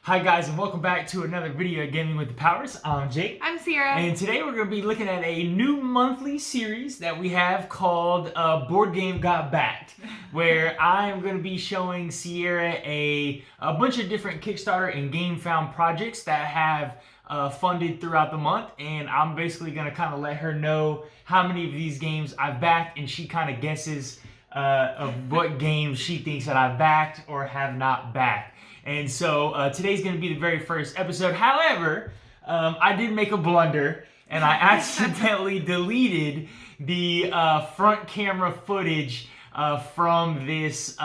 Hi guys, and welcome back to another video of Gaming with the Powers. I'm Jake. I'm Cierra. And today we're going to be looking at a new monthly series that we have called Board Game Got Backed, where I am going to be showing Cierra a bunch of different Kickstarter and Gamefound projects that have funded throughout the month, and I'm basically going to kind of let her know how many of these games I've backed, and she kind of guesses of what games she thinks that I've backed or have not backed. And so today's going to be the very first episode. However, I did make a blunder, and I accidentally deleted the front camera footage from this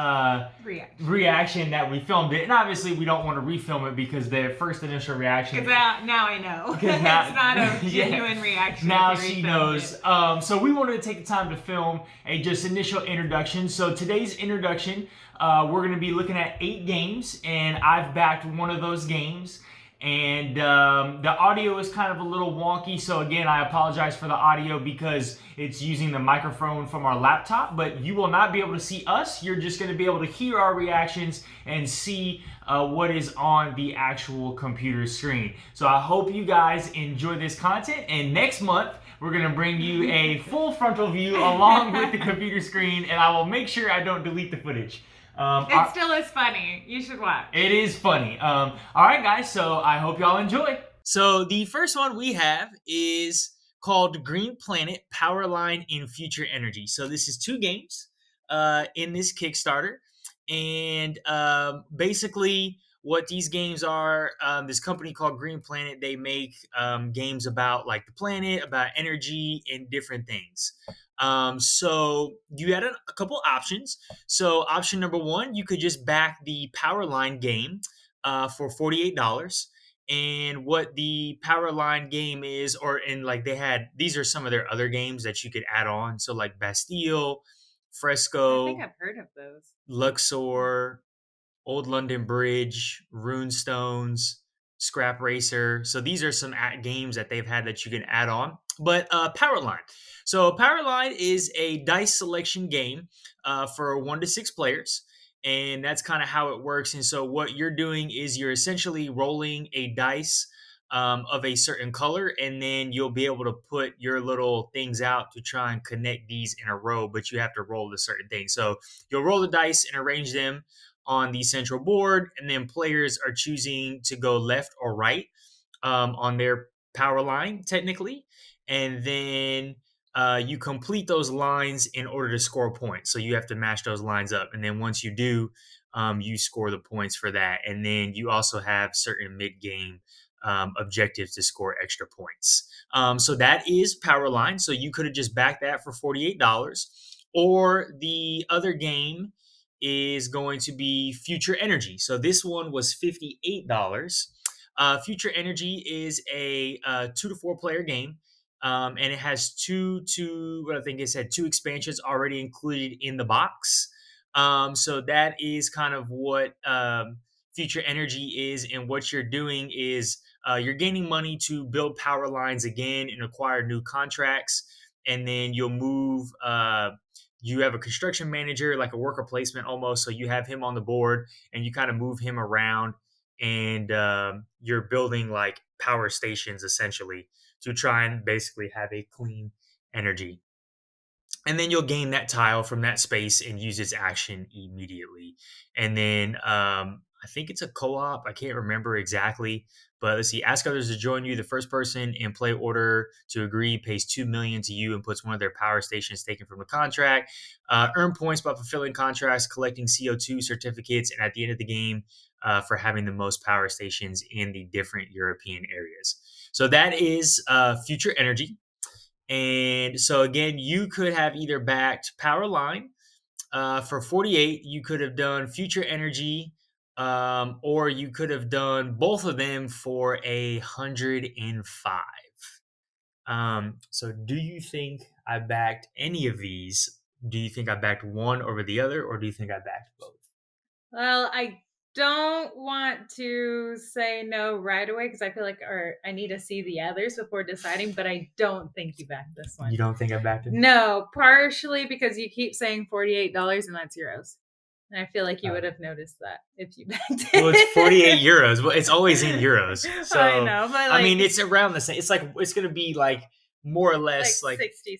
reaction that we filmed it. And obviously, we don't want to refilm it because the first initial reaction... Because now I know. It's not a genuine reaction. Now she knows. So we wanted to take the time to film a just initial introduction. So today's introduction... we're going to be looking at 8 games, and I've backed one of those games. And the audio is kind of a little wonky, so again, I apologize for the audio because it's using the microphone from our laptop, but you will not be able to see us. You're just going to be able to hear our reactions and see what is on the actual computer screen. So I hope you guys enjoy this content, and next month, we're going to bring you a full frontal view along with the computer screen, and I will make sure I don't delete the footage. It still is funny. You should watch. It is funny. All right, guys. So I hope y'all enjoy. So the first one we have is called Green Planet Powerline in Future Energy. So this is 2 games in this Kickstarter. And basically what these games are, this company called Green Planet, they make games about like the planet, about energy, and different things. So you had a couple options. So option number 1, you could just back the Powerline game for $48. And what the Powerline game is, these are some of their other games that you could add on. So like Bastille, Fresco, I think I've heard of those. Luxor, Old London Bridge, Runestones, Scrap Racer. So these are some games that they've had that you can add on. But Powerline. So Powerline is a dice selection game for 1 to 6 players. And that's kind of how it works. And so what you're doing is you're essentially rolling a dice of a certain color, and then you'll be able to put your little things out to try and connect these in a row, but you have to roll a certain thing. So you'll roll the dice and arrange them on the central board, and then players are choosing to go left or right on their power line, technically. And then you complete those lines in order to score points. So you have to match those lines up. And then once you do, you score the points for that. And then you also have certain mid-game objectives to score extra points. So that is Powerline. So you could have just backed that for $48. Or the other game is going to be Future Energy. So this one was $58. Future Energy is a 2 to 4 player game. And it has two expansions already included in the box. So that is kind of what Future Energy is. And what you're doing is you're gaining money to build power lines again and acquire new contracts. And then you'll move, you have a construction manager, like a worker placement almost. So you have him on the board and you kind of move him around, and you're building like power stations essentially to try and basically have a clean energy. And then you'll gain that tile from that space and use its action immediately. And then I think it's a co-op. I can't remember exactly. But let's see. Ask others to join you. The first person in play order to agree pays $2 million to you and puts one of their power stations taken from the contract. Earn points by fulfilling contracts, collecting CO2 certificates, and at the end of the game, for having the most power stations in the different European areas. So that is Future Energy. And so again, you could have either backed Powerline for 48. You could have done Future Energy, or you could have done both of them for 105. So do you think I backed any of these? Do you think I backed one over the other, or do you think I backed both? Well, I don't want to say no right away because I feel like I need to see the others before deciding, but I don't think you backed this one. You don't think I backed it? No, partially because you keep saying $48 and that's euros. And I feel like you Uh, would have noticed that if you backed well, it's 48 it. euros. Well, it's always in euros. I So, know, but I mean, like it's around the same. It's like, it's going to be like more or like less like, 60 $70.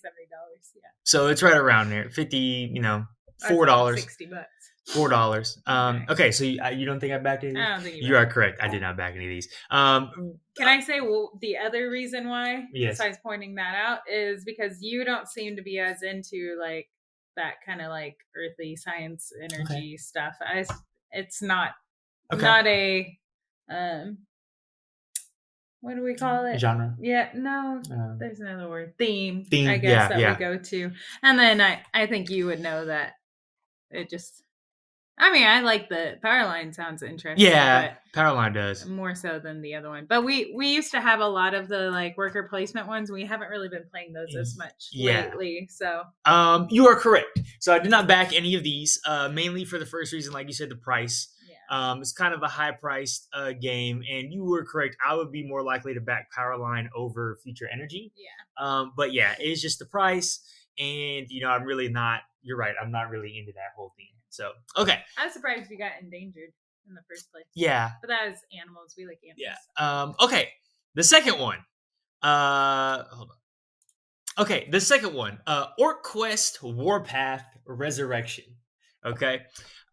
Yeah. so it's right around there. 50, I said $4. $60. $4. Okay. Okay, so you don't think I backed any of I these? don't think you You are backed. correct. I did not back any of these. Can I say, well, the other reason why, Yes. besides pointing that out, is because you don't seem to be as into like that kind of like earthly science Okay. energy stuff. It's not Okay. not a um what do we call it? Genre. Yeah, no, Um, there's another word. Theme, I theme. guess, Yeah, that we yeah. go to. And then I think you would know that it just I mean, I like the Powerline sounds interesting, Yeah, but Powerline does. more so than the other one. But we used to have a lot of the like worker placement ones. We haven't really been playing those as much Yeah. lately. So You are correct. So I did not back any of these, mainly for the first reason, like you said, the price. yeah. It's kind of a high priced game, and you were correct. I would be more likely to back Powerline over Future Energy. Yeah. But yeah, it's just the price, and I'm really not. You're right. I'm not really into that whole thing. So okay, I was surprised you got endangered in the first place. yeah, But that was animals. We like yeah. animals. Okay, the second one. Hold on. Okay, the second one, OrcQuest Warpath Resurrection. Okay,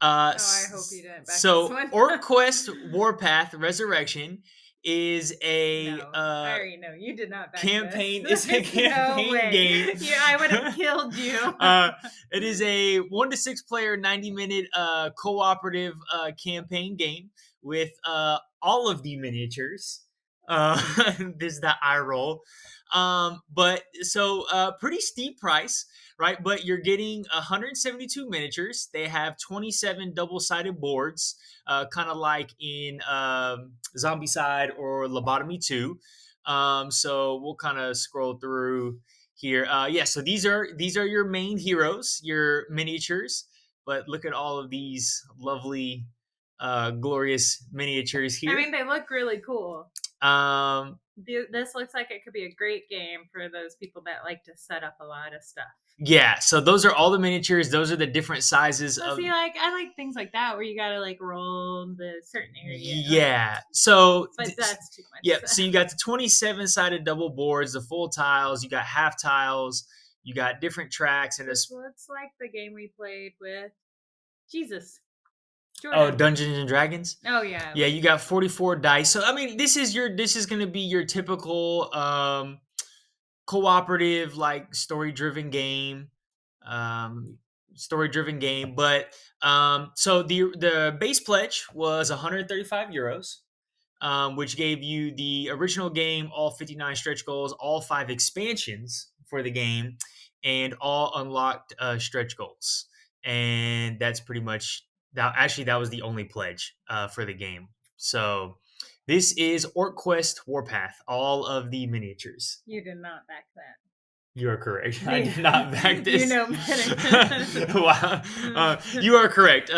I hope you didn't back this so one. OrcQuest Warpath Resurrection is a No, I already know you did not back campaign. this. It's a campaign No way. game. Yeah, I would have killed you. It is a 1 to 6 player, 90-minute cooperative campaign game with all of the miniatures. This is the eye roll. But so pretty steep price, right? But you're getting 172 miniatures. They have 27 double-sided boards, kind of like in Zombicide or Lobotomy 2. So we'll kind of scroll through here. Yeah, so these are your main heroes, your miniatures. But look at all of these lovely, glorious miniatures I here. mean, they look really cool. Um, This looks like it could be a great game for those people that like to set up a lot of stuff. yeah, so those are all the miniatures. Those are the different sizes Well, of. see, like I like things like that where you gotta like roll the certain area. Yeah. So. But that's too much. Yep. So you got the 27-sided double boards, the full tiles. You got half tiles. You got different tracks and this looks like the game we played with Jesus. Oh, Dungeons and Dragons. Oh yeah. Yeah, you got 44 dice. So I mean, this is going to be your typical cooperative, like story driven game. But so the base pledge was 135 euros. Which gave you the original game, all 59 stretch goals, all 5 expansions for the game, and all unlocked stretch goals. And that's pretty much that. Actually, that was the only pledge for the game. So this is OrcQuest Warpath, all of the miniatures. You did not back that. You are correct. I did not back this. You know better. Wow. You are correct.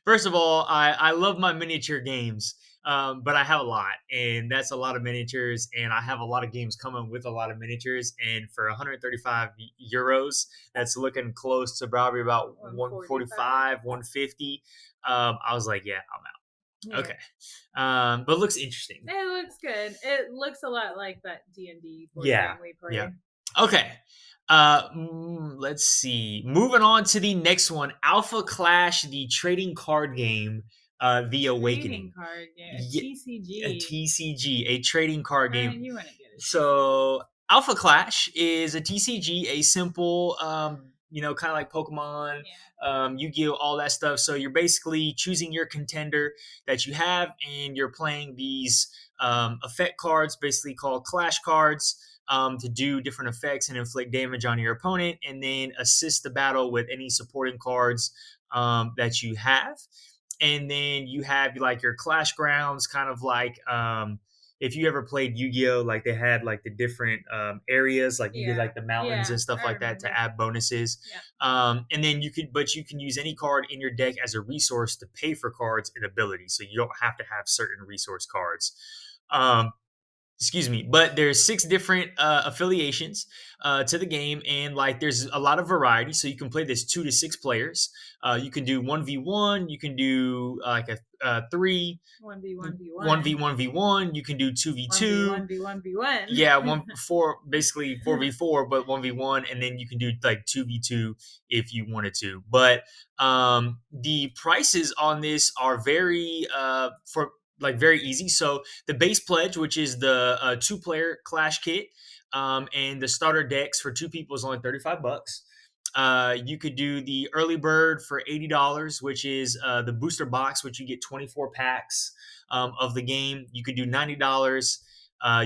First of all, I love my miniature games, but I have a lot, and that's a lot of miniatures, and I have a lot of games coming with a lot of miniatures, and for 135 euros, that's looking close to probably about 145, 150. I was like, yeah, I'm out. Yeah. Okay. But it looks interesting. It looks good. It looks a lot like that D&D board game we played. Yeah. Okay. Let's see. Moving on to the next one, Alpha Clash, the trading card game. The Awakening. Card game. TCG. A TCG, a trading card game. You want to get it. So Alpha Clash is a TCG, a simple, kind of like Pokemon, Yu-Gi-Oh, all that stuff. So you're basically choosing your contender that you have, and you're playing these effect cards, basically called Clash cards. To do different effects and inflict damage on your opponent, and then assist the battle with any supporting cards that you have. And then you have like your Clash grounds, kind of like if you ever played Yu-Gi-Oh, like they had like the different areas, like you did like the mountains and stuff like that to add bonuses. Yeah. And then you can use any card in your deck as a resource to pay for cards and abilities, so you don't have to have certain resource cards. excuse me, but there's 6 different affiliations to the game, and like there's a lot of variety, so you can play this 2 to 6 players. You can do 1v1, you can do like a 3 1v1v1, you can do 2v2, 1v1v1. yeah, 1 4, basically 4v4, but 1v1, and then you can do like 2v2 if you wanted to. But the prices on this are very for like very easy. So the base pledge, which is the 2 player clash kit, and the starter decks for 2 people is only $35. You could do the early bird for $80, which is the booster box, which you get 24 packs of the game. You could do $90.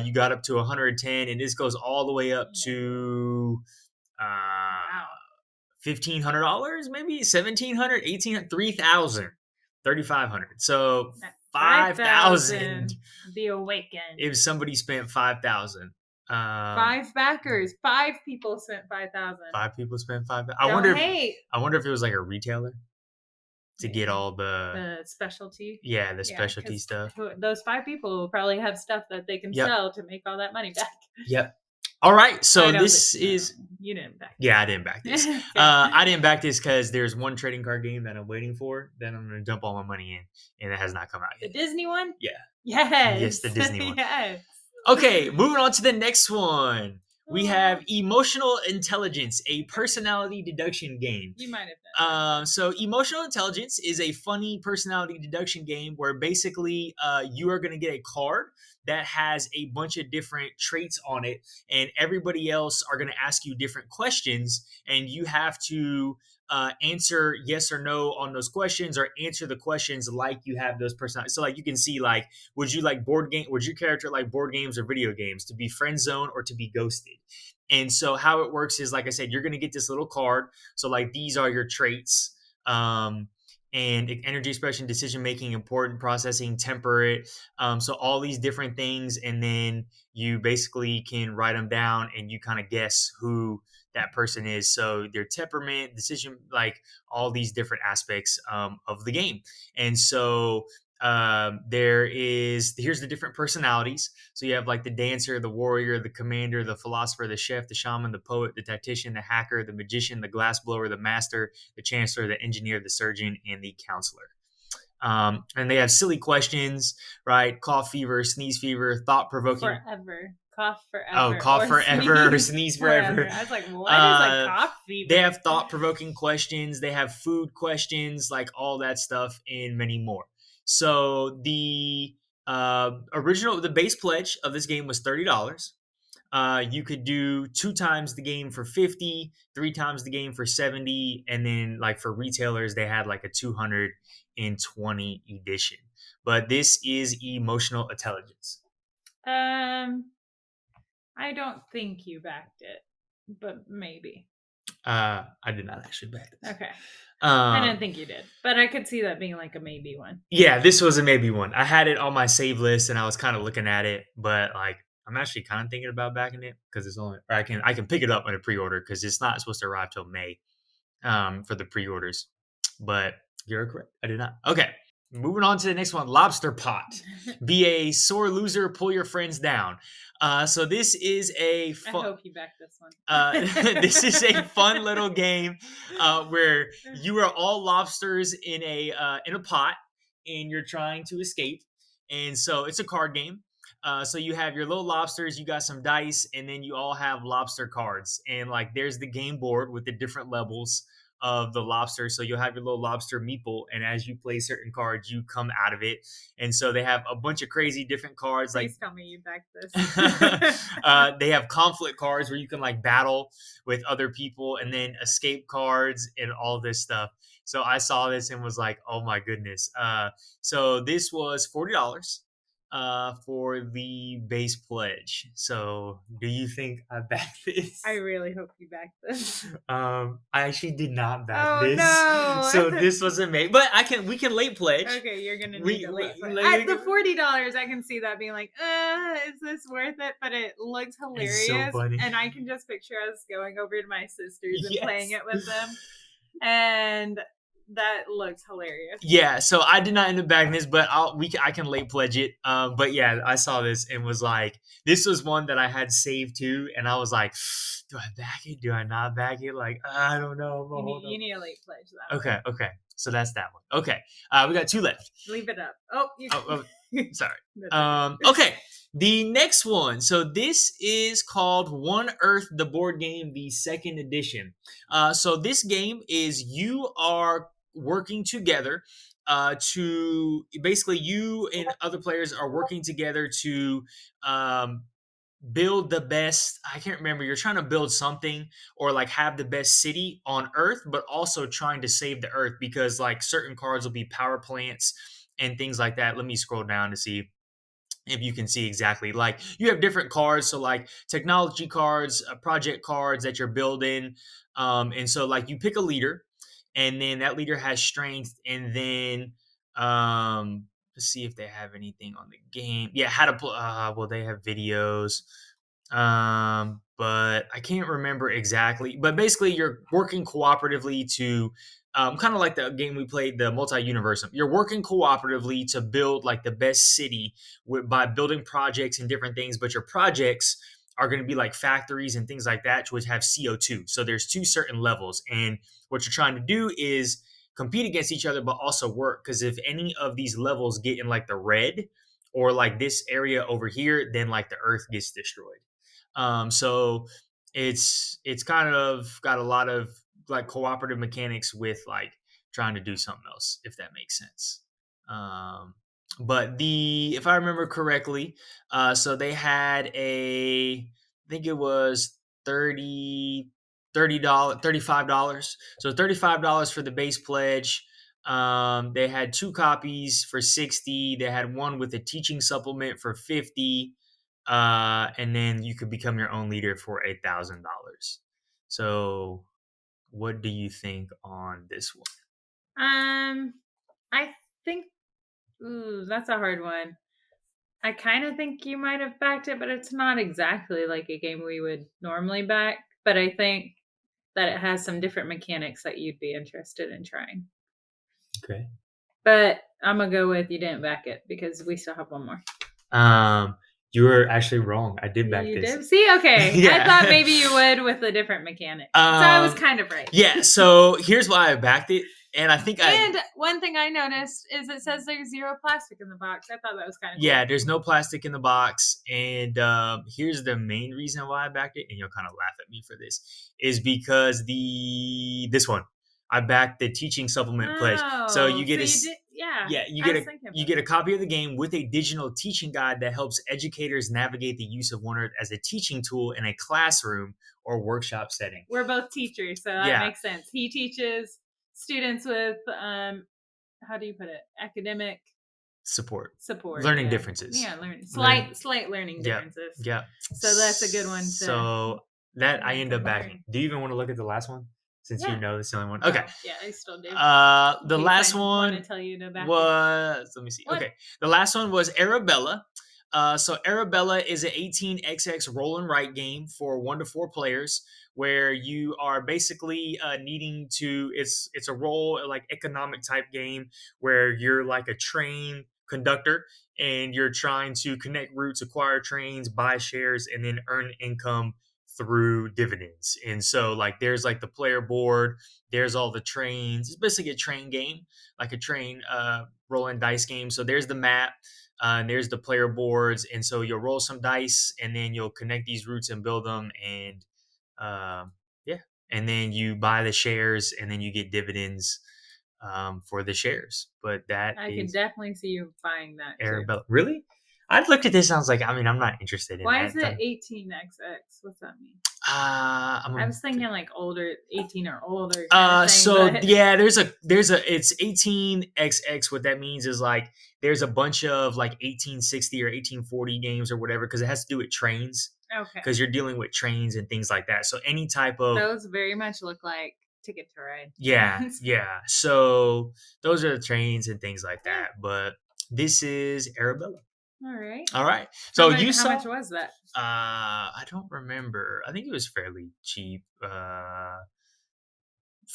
You got up to 110, and this goes all the way up to Wow. $1,500, maybe 1,700, 1,800, 3,000, 3,500. So At 5,000 The Awakened. if somebody spent 5,000. 5 backers. 5 people spent 5,000. 5 people spent 5,000. Don't hate. I wonder if it was like a retailer to get all The specialty. yeah, the specialty 'cause stuff. Those 5 people will probably have stuff that they can Yep. sell to make all that money back. Yep. All right, I so don't this think- no, is you didn't back. yeah, I didn't back this. Fair. I didn't back this because there's one trading card game that I'm waiting for that I'm going to dump all my money in, and it has not come out The yet. Disney one? Yeah. Yes. Yes, the Disney one. Yes. Okay, moving on to the next one. We have Emotional Intelligence, a personality deduction game. You might have done. So Emotional Intelligence is a funny personality deduction game where basically you are going to get a card that has a bunch of different traits on it, and everybody else are going to ask you different questions, and you have to answer yes or no on those questions, or answer the questions like you have those personalities. So like you can see like, would you like board game? Would your character like board games or video games? To be friend zoned or to be ghosted? And so how it works is, like I said, you're going to get this little card. So like these are your traits. And energy expression, decision making, important, processing, temperate. So all these different things, and then you basically can write them down, and you kind of guess who that person is. So their temperament, decision, like all these different aspects of the game. And so here's the different personalities. So you have like the dancer, the warrior, the commander, the philosopher, the chef, the shaman, the poet, the tactician, the hacker, the magician, the glassblower, the master, the chancellor, the engineer, the surgeon, and the counselor. And they have silly questions, right? Cough fever, sneeze fever, thought provoking. Forever. Cough forever. Oh, cough forever, or sneeze forever. I was like, what is a cough fever? They have thought provoking questions. They have food questions, like all that stuff, and many more. So the the base pledge of this game was $30. You could do 2 times the game for 50, 3 times the game for 70, and then like for retailers, they had like a 220 edition. But this is Emotional Intelligence. I don't think you backed it, but maybe. I did not actually back this. Okay. I didn't think you did, but I could see that being like a maybe one. Yeah, this was a maybe one. I had it on my save list, and I was kind of looking at it, but like I'm actually kind of thinking about backing it because it's only, or I can pick it up on a pre-order because it's not supposed to arrive till May for the pre-orders. But you're correct. I did not. Okay. Moving on to the next one, Lobster Pot. Be a sore loser, pull your friends down. So this is I hope you back this one. this is a fun little game where you are all lobsters in a pot, and you're trying to escape. And so it's a card game. So you have your little lobsters, you got some dice, and then you all have lobster cards. And like there's the game board with the different levels of the lobster. So you'll have your little lobster meeple, and as you play certain cards, you come out of it. And so they have a bunch of crazy different cards. Please like tell me you backed this. they have conflict cards where you can like battle with other people, and then escape cards and all this stuff. So I saw this and was like, oh my goodness. So this was $40 for the base pledge. So do you think I backed this? I really hope you backed this. I actually did not back this. No. So this wasn't made, but we can late pledge. Okay, you're gonna need to late pledge. like- At the $40, I can see that being like, is this worth it? But it looks hilarious, so funny. and I can just picture us going over to my sisters and Yes. playing it with them. And That looks hilarious. Yeah, so I did not end up backing this, but I can late pledge it. But yeah, I saw this and was like, this was one that I had saved too, and I was like, do I back it? Do I not back it? Like I don't know. You need a late pledge that Okay, one. okay. So that's that one. Okay, we got two left. Leave it up. Oh, Sorry. Okay. Okay. The next one. So this is called One Earth, the board game, the second edition. So this game is you are working together to basically you and other players are working together to um, build the best. I can't remember. You're trying to build something or like have the best city on Earth, but also trying to save the Earth because like certain cards will be power plants and things like that. Let me scroll down to see if you can see exactly. Like you have different cards, so like technology cards, project cards that you're building, and so like you pick a leader, and then that leader has strength, and then let's see if they have anything on the game. Yeah, how to play. Well, they have videos, but I can't remember exactly. But basically, you're working cooperatively to kind of like the game we played, the multi-universum. You're working cooperatively to build like the best city by building projects and different things, but your projects are going to be like factories and things like that, which have CO2. So there's two certain levels, and what you're trying to do is compete against each other, but also work. Because if any of these levels get in like the red or like this area over here, then like the Earth gets destroyed. So it's kind of got a lot of like cooperative mechanics with like trying to do something else, if that makes sense. Um, but the if I remember correctly, so they had I think it was 30 dollars $35. So $35 for the base pledge. They had two copies for 60. They had one with a teaching supplement for 50. And then you could become your own leader for $1,000. So what do you think on this one? I think. Ooh, that's a hard one. I kind of think you might have backed it, but it's not exactly like a game we would normally back. But I think that it has some different mechanics that you'd be interested in trying. Okay. But I'm gonna go with you didn't back it because we still have one more. You were actually wrong. I did back You this. did? See, okay. Yeah. I thought maybe you would with a different mechanic. So I was kind of right. Yeah. So here's why I backed it, and I think And one thing I noticed is it says there's zero plastic in the box. I thought that was kind of yeah, cool. there's no plastic in the box, and here's the main reason why I backed it, and you'll kind of laugh at me for this, is because this one I backed the teaching supplement pledge. So you get you get a copy of the game with a digital teaching guide that helps educators navigate the use of One Earth as a teaching tool in a classroom or workshop setting. We're both teachers, so that makes sense. He teaches students with how do you put it? Academic support, support, learning differences. Yeah, slight learning differences. Yeah. So that's a good one. So that I end up backing. Do you even want to look at the last one? Since you know it's the only one. Okay. Yeah, I still do. The last one want to tell you to back was let me see. Okay. The last one was Arabella. So Arabella is an 18xx roll and write game for 1 to 4 players, where you are basically needing to. It's a role like economic type game where you're like a train conductor and you're trying to connect routes, acquire trains, buy shares, and then earn income through dividends. And so like there's like the player board, there's all the trains. It's basically a train game, like a train rolling dice game. So there's the map. And there's the player boards, and so you'll roll some dice, and then you'll connect these routes and build them, and yeah, and then you buy the shares, and then you get dividends for the shares. But I can definitely see you buying that. Arabella, really? I looked at this. I was like, I mean, I'm not interested in Why that. Why is it 18xx? What's that mean? I was thinking like older, 18 or older. Yeah, there's a it's 18xx. What that means is like there's a bunch of like 1860 or 1840 games or whatever because it has to do with trains. Okay. Because you're dealing with trains and things like that. So any type of those very much look like Ticket to Ride. Yeah, yeah. So those are the trains and things like that. But this is Arabella. All right. So how much was that? I don't remember. I think it was fairly cheap.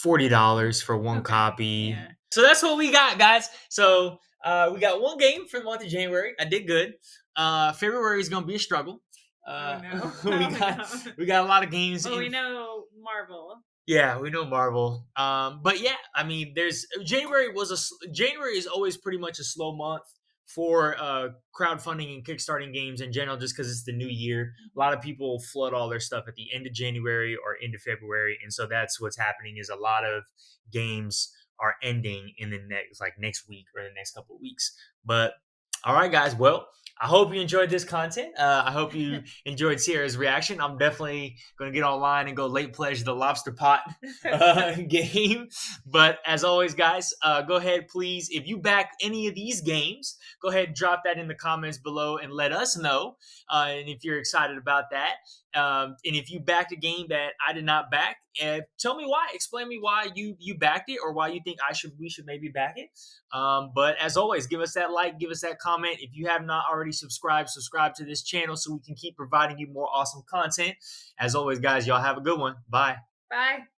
$40 for one Okay. copy. Yeah. So that's what we got, guys. So we got one game for the month of January. I did good. February is gonna be a struggle. Oh no. We Oh got no. we got a lot of games Well, we in. know Marvel. Yeah, we know Marvel. But yeah, I mean, there's January is always pretty much a slow month for crowdfunding and kickstarting games in general, just because it's the new year. A lot of people flood all their stuff at the end of January or into February, and so that's what's happening. Is a lot of games are ending in the next week or the next couple of weeks. But all right, guys. Well, I hope you enjoyed this content. I hope you enjoyed Sierra's reaction. I'm definitely going to get online and go late pledge the Lobster Pot game. But as always, guys, go ahead, please. If you back any of these games, go ahead and drop that in the comments below and let us know. And if you're excited about that. And if you backed a game that I did not back, tell me why. Explain me why you backed it or why you think we should maybe back it. But as always, give us that like, give us that comment. If you have not already subscribed, subscribe to this channel so we can keep providing you more awesome content. As always, guys, y'all have a good one. Bye. Bye.